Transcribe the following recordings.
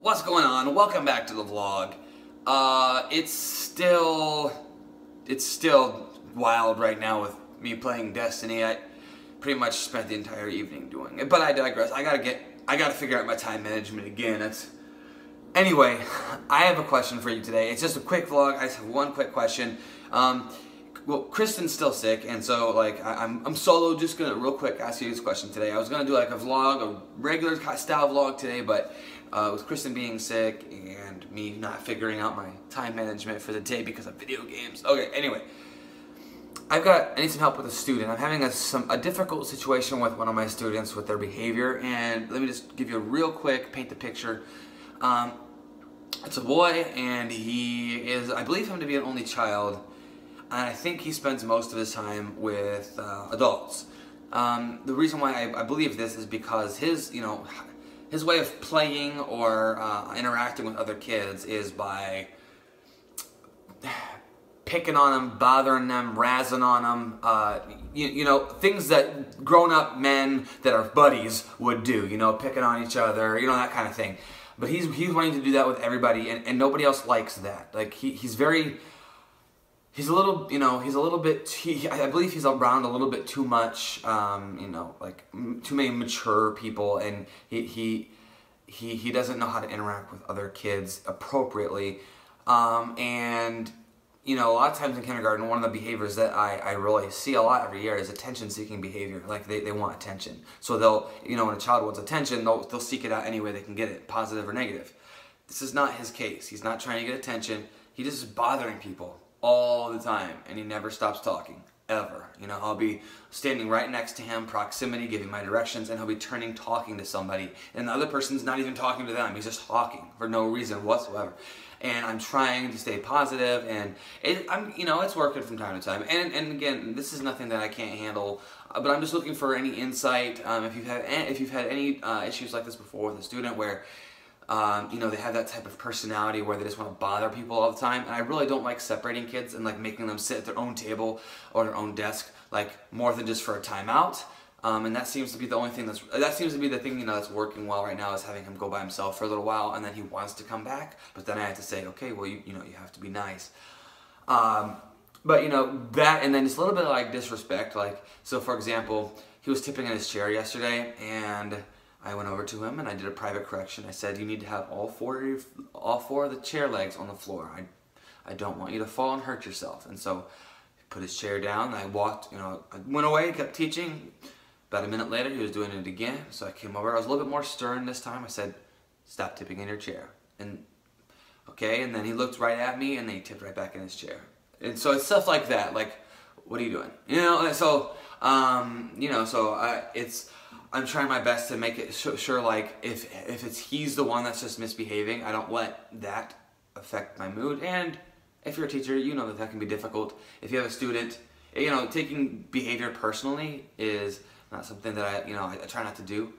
What's going on? Welcome back to the vlog. It's still wild right now with me playing Destiny. I pretty much spent the entire evening doing it, but I digress. I gotta figure out my time management again. Anyway, I have a question for you today. It's just a quick vlog. I just have one quick question. Well, Kristen's still sick, and so I'm solo. Just gonna real quick ask you this question today. I was gonna do like a vlog, a regular style vlog today, but with Kristen being sick and me not figuring out my time management for the day because of video games. Okay, anyway, I need some help with a student. I'm having a difficult situation with one of my students with their behavior, and let me just give you a real quick paint the picture. It's a boy, and I believe him to be an only child. And I think he spends most of his time with adults. The reason why I believe this is because his way of playing or interacting with other kids is by picking on them, bothering them, razzing on them, things that grown-up men that are buddies would do, picking on each other, that kind of thing. But he's wanting to do that with everybody, and nobody else likes that. Like, he's a little bit, I believe he's around a little bit too much, too many mature people, and he doesn't know how to interact with other kids appropriately. A lot of times in kindergarten, one of the behaviors that I really see a lot every year is attention-seeking behavior. Like, they want attention. So they'll, when a child wants attention, they'll seek it out any way they can get it, positive or negative. This is not his case. He's not trying to get attention. He just is bothering people all the time, and he never stops talking, ever. I'll be standing right next to him, proximity, giving my directions, and he'll be turning, talking to somebody, and the other person's not even talking to them. He's just talking for no reason whatsoever. And I'm trying to stay positive, and it's working from time to time. And again, this is nothing that I can't handle, but I'm just looking for any insight. If you've had any issues like this before with a student where they have that type of personality where they just want to bother people all the time. And I really don't like separating kids and making them sit at their own table or their own desk, more than just for a timeout. And that seems to be the only thing that's working well right now, is having him go by himself for a little while, and then he wants to come back. But then I have to say, okay, well, you have to be nice. But that, and then just a little bit of disrespect. So for example, he was tipping in his chair yesterday, and I went over to him and I did a private correction. I said, you need to have all four of the chair legs on the floor. I don't want you to fall and hurt yourself. And so he put his chair down, and I walked, I went away, kept teaching. About a minute later, he was doing it again. So I came over. I was a little bit more stern this time. I said, stop tipping in your chair. And okay, and then he looked right at me, and then he tipped right back in his chair. And so it's stuff like that. What are you doing? I'm trying my best to make it sure, if he's the one that's just misbehaving, I don't let that affect my mood. And if you're a teacher, you know that can be difficult. If you have a student, taking behavior personally is not something that I try not to do.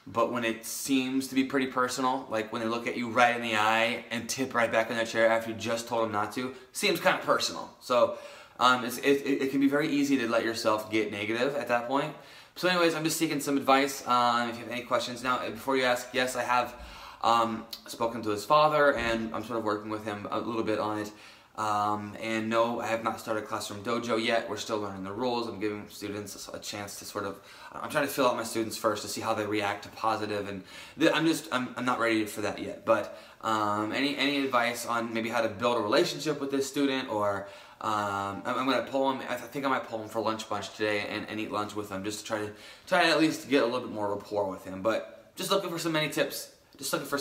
But when it seems to be pretty personal, like when they look at you right in the eye and tip right back in their chair after you just told them not to, seems kind of personal. So it can be very easy to let yourself get negative at that point. So anyways, I'm just seeking some advice if you have any questions. Now, before you ask, yes, I have spoken to his father, and I'm sort of working with him a little bit on it. And no, I have not started Classroom Dojo yet. We're still learning the rules. I'm giving students a chance to I'm trying to fill out my students first to see how they react to positive, and I'm not ready for that yet. But any advice on maybe how to build a relationship with this student, or I'm going to pull him. I think I might pull him for lunch bunch today and eat lunch with him, just to try to at least get a little bit more rapport with him. But just looking for any tips. Just looking for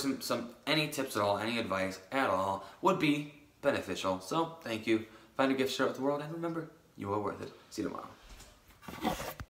any tips at all, any advice at all would be beneficial. So thank you. Find a gift, share it with the world, and remember, you are worth it. See you tomorrow.